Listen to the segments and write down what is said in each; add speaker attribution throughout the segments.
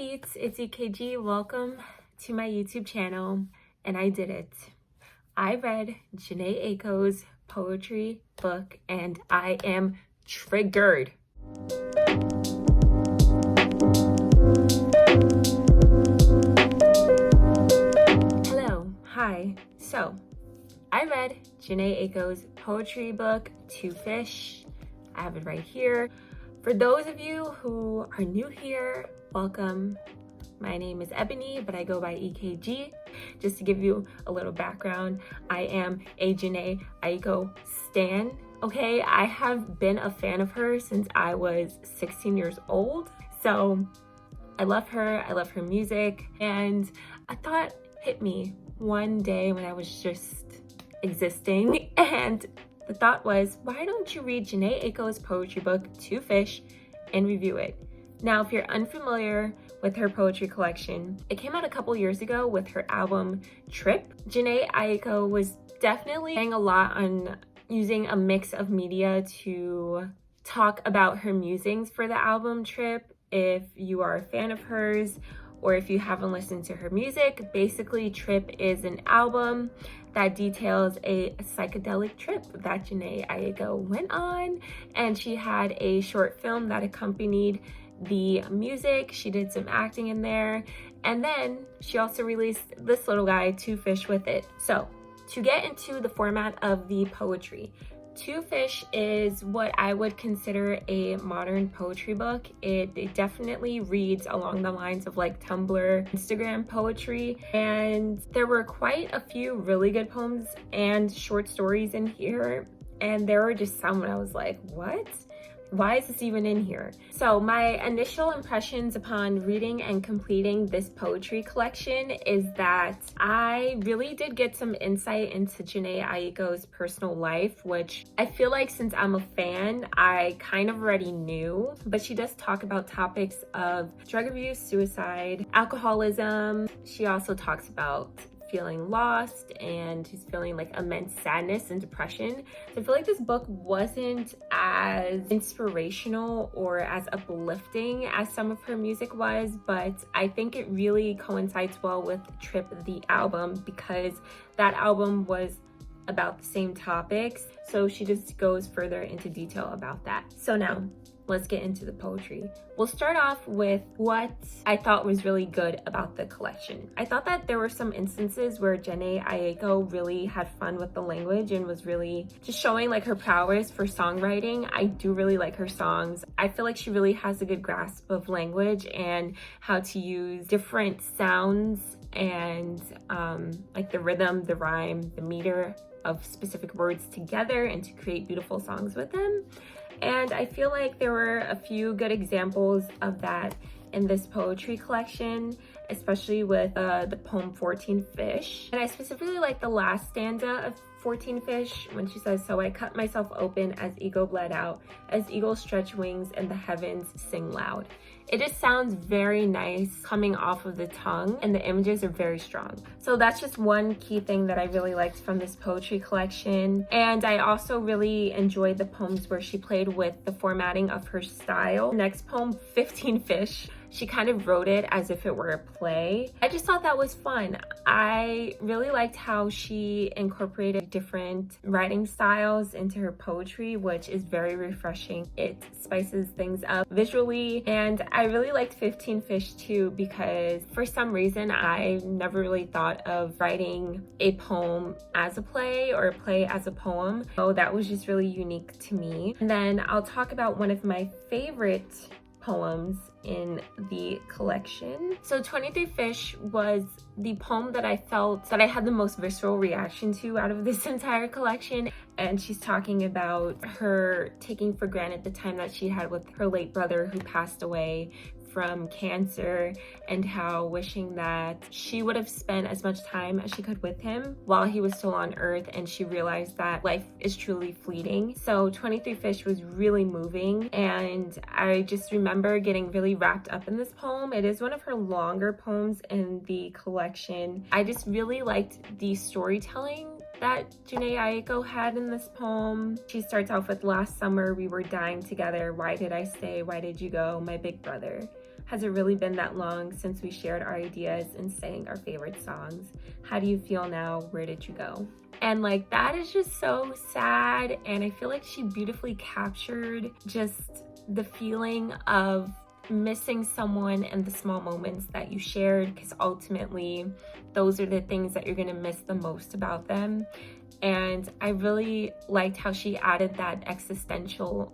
Speaker 1: Beats, it's EKG. Welcome to my YouTube channel, and I did it. I read Jhene Aiko's poetry book, and I am triggered. Hello, hi. So, I read Jhene Aiko's poetry book, Two Fish. I have it right here. For those of you who are new here, welcome. My name is Ebony, but I go by EKG. Just to give you a little background, I am a Jhene Aiko stan. Okay, I have been a fan of her since I was 16 years old. So I love her music, and a thought hit me one day when I was just existing, and the thought was, why don't you read Jhene Aiko's poetry book, Two Fish, and review it? Now, if you're unfamiliar with her poetry collection, it came out a couple years ago with her album, Trip. Jhene Aiko was definitely doing a lot on using a mix of media to talk about her musings for the album, Trip. If you are a fan of hers, or if you haven't listened to her music, basically Trip is an album that details a psychedelic trip that Jhene Aiko went on, and she had a short film that accompanied the music. She did some acting in there, and then she also released this little guy, Two Fish, with it. So to get into the format of the poetry, Two Fish is what I would consider a modern poetry book. It definitely reads along the lines of like Tumblr, Instagram poetry, and there were quite a few really good poems and short stories in here, and there were just some when I was like, what? Why is this even in here? So my initial impressions upon reading and completing this poetry collection is that I really did get some insight into Jhene Aiko's personal life, which I feel like since I'm a fan, I kind of already knew, but she does talk about topics of drug abuse, suicide, alcoholism. She also talks about feeling lost, and she's feeling like immense sadness and depression. So I feel like this book wasn't as inspirational or as uplifting as some of her music was, but I think it really coincides well with Trip, the album, because that album was about the same topics. So she just goes further into detail about that. So now, let's get into the poetry. We'll start off with what I thought was really good about the collection. I thought that there were some instances where Jhene Aiko really had fun with the language and was really just showing like her prowess for songwriting. I do really like her songs. I feel like she really has a good grasp of language and how to use different sounds and like the rhythm, the rhyme, the meter of specific words together and to create beautiful songs with them. And I feel like there were a few good examples of that in this poetry collection, especially with the poem 14 Fish. And I specifically like the last stanza of 14 Fish when she says, "So I cut myself open as ego bled out, as eagles stretch wings and the heavens sing loud." It just sounds very nice coming off of the tongue, and the images are very strong. So that's just one key thing that I really liked from this poetry collection. And I also really enjoyed the poems where she played with the formatting of her style. Next poem, 15 Fish. She kind of wrote it as if it were a play. I just thought that was fun. I really liked how she incorporated different writing styles into her poetry, which is very refreshing. It spices things up visually, and I really liked 15 Fish too, because for some reason I never really thought of writing a poem as a play or a play as a poem. So that was just really unique to me. And then I'll talk about one of my favorite poems in the collection. So 23 Fish was the poem that I felt that I had the most visceral reaction to out of this entire collection. And she's talking about her taking for granted the time that she had with her late brother who passed away from cancer, and how wishing that she would have spent as much time as she could with him while he was still on earth, and she realized that life is truly fleeting. So 23 Fish was really moving, and I just remember getting really wrapped up in this poem. It is one of her longer poems in the collection. I just really liked the storytelling that Jhene Aiko had in this poem. She starts off with, "Last summer we were dying together. Why did I stay? Why did you go? My big brother. Has it really been that long since we shared our ideas and sang our favorite songs? How do you feel now? Where did you go? And like, that is just so sad. And I feel like she beautifully captured just the feeling of missing someone and the small moments that you shared, because ultimately those are the things that you're going to miss the most about them. And I really liked how she added that existentialist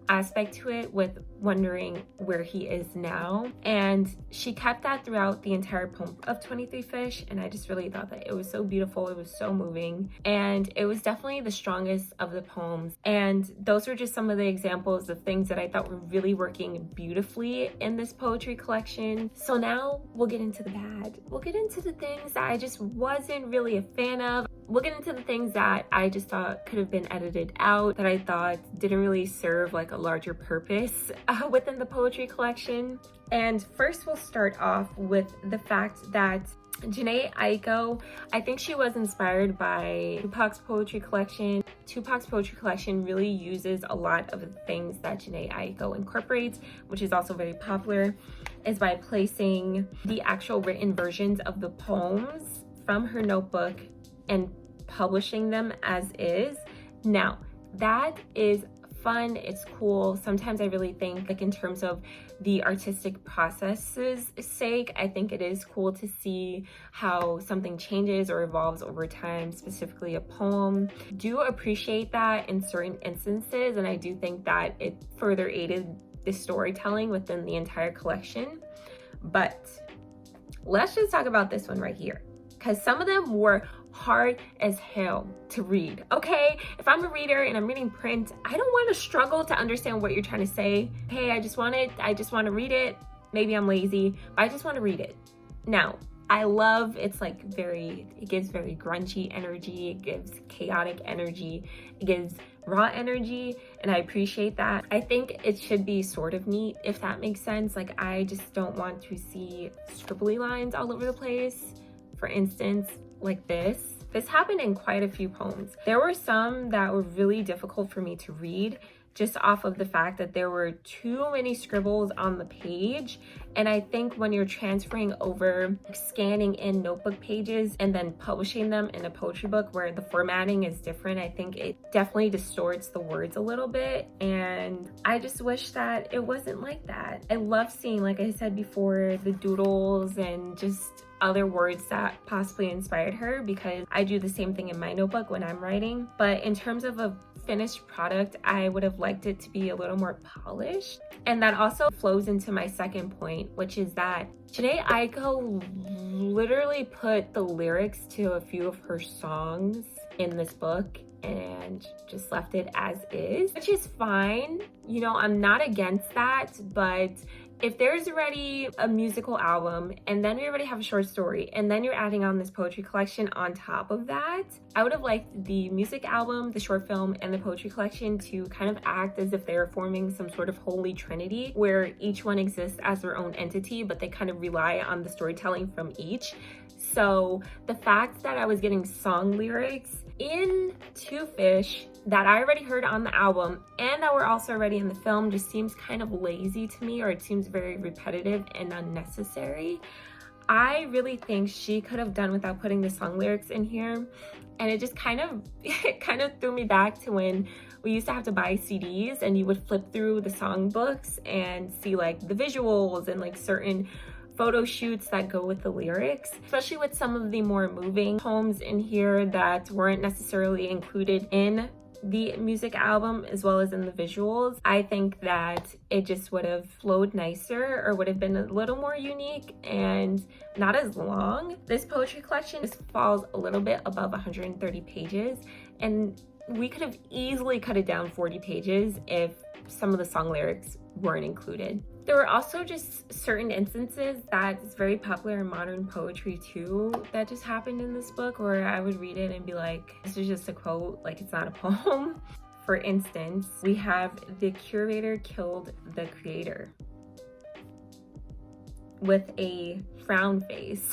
Speaker 1: aspect to it with wondering where he is now, and she kept that throughout the entire poem of 23 Fish, and I just really thought that it was so beautiful, it was so moving, and it was definitely the strongest of the poems. And those were just some of the examples of things that I thought were really working beautifully in this poetry collection. So now we'll get into the bad. We'll get into the things that I just wasn't really a fan of. We'll get into the things that I just thought could have been edited out, that I thought didn't really serve like a larger purpose within the poetry collection. And first we'll start off with the fact that Jhene Aiko, I think she was inspired by Tupac'S poetry collection. Tupac'S poetry collection really uses a lot of the things that Jhene Aiko incorporates, which is also very popular, is by placing the actual written versions of the poems from her notebook and publishing them as is. Now, that is fun, it's cool. Sometimes I really think, like, in terms of the artistic process's sake, I think it is cool to see how something changes or evolves over time, specifically a poem. Do appreciate that in certain instances, and I do think that it further aided the storytelling within the entire collection. But let's just talk about this one right here, because some of them were hard as hell to read, okay? If I'm a reader and I'm reading print, I don't want to struggle to understand what you're trying to say. Hey, I just want to read it. Maybe I'm lazy, but I just want to read it. Now, I love, it's like it gives very grungy energy, it gives chaotic energy, it gives raw energy, and I appreciate that. I think it should be sort of neat, if that makes sense. Like, I just don't want to see scribbly lines all over the place. For instance, like this happened in quite a few poems. There were some that were really difficult for me to read, just off of the fact that there were too many scribbles on the page. And I think when you're transferring over, scanning in notebook pages and then publishing them in a poetry book where the formatting is different, I think it definitely distorts the words a little bit. And I just wish that it wasn't like that. I love seeing, like I said before, the doodles and just other words that possibly inspired her, because I do the same thing in my notebook when I'm writing. But in terms of a finished product, I would have liked it to be a little more polished. And that also flows into my second point, which is that Jhene Aiko literally put the lyrics to a few of her songs in this book and just left it as is, which is fine. You know, I'm not against that, but if there's already a musical album and then we already have a short story and then you're adding on this poetry collection on top of that, I would have liked the music album, the short film, and the poetry collection to kind of act as if they're forming some sort of holy trinity where each one exists as their own entity, but they kind of rely on the storytelling from each. So the fact that I was getting song lyrics in Two Fish that I already heard on the album and that were also already in the film just seems kind of lazy to me, or it seems very repetitive and unnecessary. I really think she could have done without putting the song lyrics in here. And it just kind of threw me back to when we used to have to buy CDs and you would flip through the song books and see like the visuals and like certain photo shoots that go with the lyrics, especially with some of the more moving poems in here that weren't necessarily included in the music album as well as in the visuals. I think that it just would have flowed nicer, or would have been a little more unique and not as long. This poetry collection just falls a little bit above 130 pages, and we could have easily cut it down 40 pages if some of the song lyrics weren't included. There were also just certain instances that is very popular in modern poetry too that just happened in this book, where I would read it and be like, this is just a quote, like it's not a poem. For instance, we have "The curator killed the creator." with a frown face.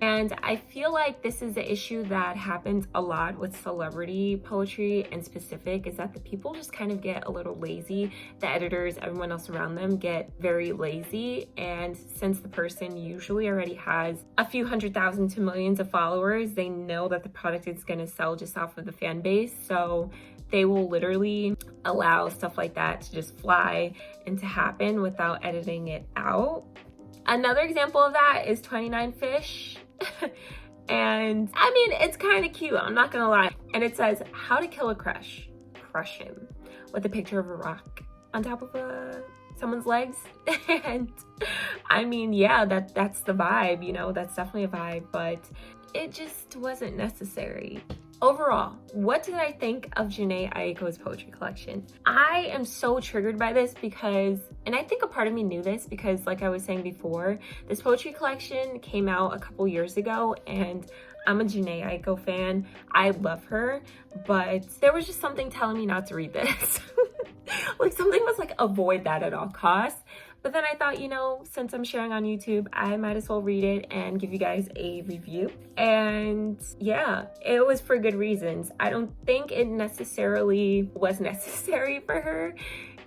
Speaker 1: And I feel like this is an issue that happens a lot with celebrity poetry in specific, is that the people just kind of get a little lazy. The editors, everyone else around them get very lazy. And since the person usually already has a few 100,000 to millions of followers, they know that the product is going to sell just off of the fan base. So they will literally allow stuff like that to just fly and to happen without editing it out. Another example of that is 29 Fish. And I mean, it's kind of cute, I'm not gonna lie. And it says, how to kill a crush him, with a picture of a rock on top of someone's legs. And I mean, yeah, that's the vibe, you know, that's definitely a vibe, but it just wasn't necessary. Overall, what did I think of Jhene Aiko's poetry collection? I am so triggered by this because, and I think a part of me knew this because, like I was saying before, this poetry collection came out a couple years ago, and I'm a Jhene Aiko fan. I love her, but there was just something telling me not to read this. Like, something was like, avoid that at all costs. But then I thought, you know, since I'm sharing on YouTube, I might as well read it and give you guys a review. And yeah, it was for good reasons. I don't think it necessarily was necessary for her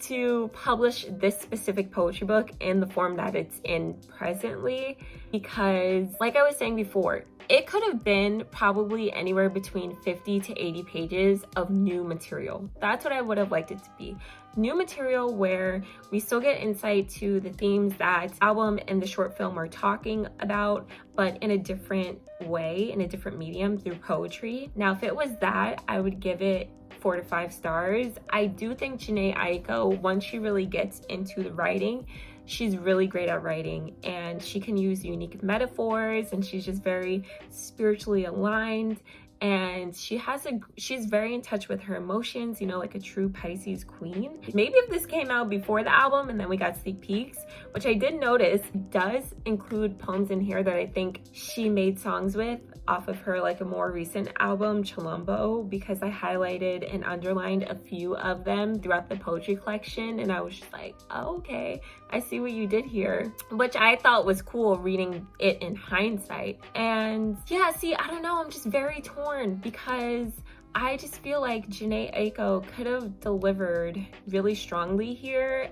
Speaker 1: to publish this specific poetry book in the form that it's in presently, because like I was saying before, it could have been probably anywhere between 50 to 80 pages of new material. That's what I would have liked it to be. New material where we still get insight to the themes that the album and the short film are talking about, but in a different way, in a different medium, through poetry. Now, if it was that, I would give it 4 to 5 stars. I do think Jhene Aiko, once she really gets into the writing, she's really great at writing, and she can use unique metaphors, and she's just very spiritually aligned, and she's very in touch with her emotions, you know, like a true Pisces queen. Maybe if this came out before the album and then we got sneak peeks, which I did notice does include poems in here that I think she made songs with off of her like a more recent album, Chilombo, because I highlighted and underlined a few of them throughout the poetry collection, and I was just like, oh, okay, I see what you did here, which I thought was cool reading it in hindsight. And yeah, see, I don't know, I'm just very torn because I just feel like Jhene Aiko could have delivered really strongly here.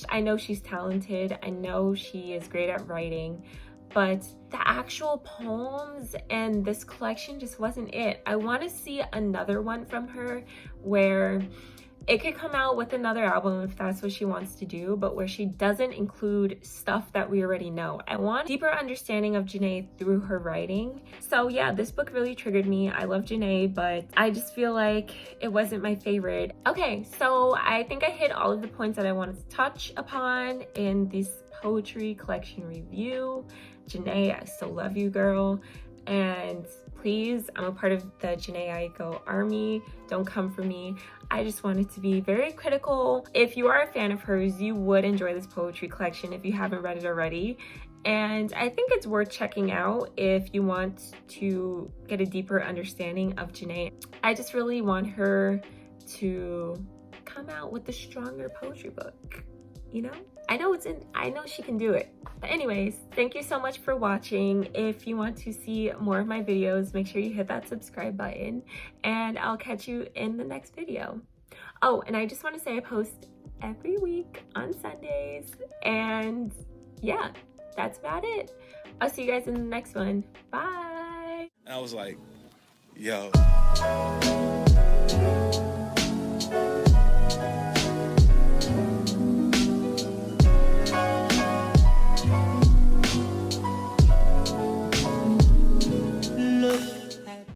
Speaker 1: I know she's talented, I know she is great at writing, but the actual poems and this collection just wasn't it. I want to see another one from her where it could come out with another album if that's what she wants to do, but where she doesn't include stuff that we already know. I want deeper understanding of Jhene through her writing. So yeah, this book really triggered me. I love Jhene, but I just feel like it wasn't my favorite. Okay, so I think I hit all of the points that I wanted to touch upon in this poetry collection review. Jhene, I still love you, girl. And please, I'm a part of the Jhene Aiko army. Don't come for me. I just wanted to be very critical. If you are a fan of hers, you would enjoy this poetry collection if you haven't read it already. And I think it's worth checking out if you want to get a deeper understanding of Jhene. I just really want her to come out with a stronger poetry book, you know? I know she can do it. But anyways, thank you so much for watching. If you want to see more of my videos, make sure you hit that subscribe button, and I'll catch you in the next video. Oh, and I just want to say I post every week on Sundays, and yeah, that's about it. I'll see you guys in the next one. Bye.
Speaker 2: And I was like, yo.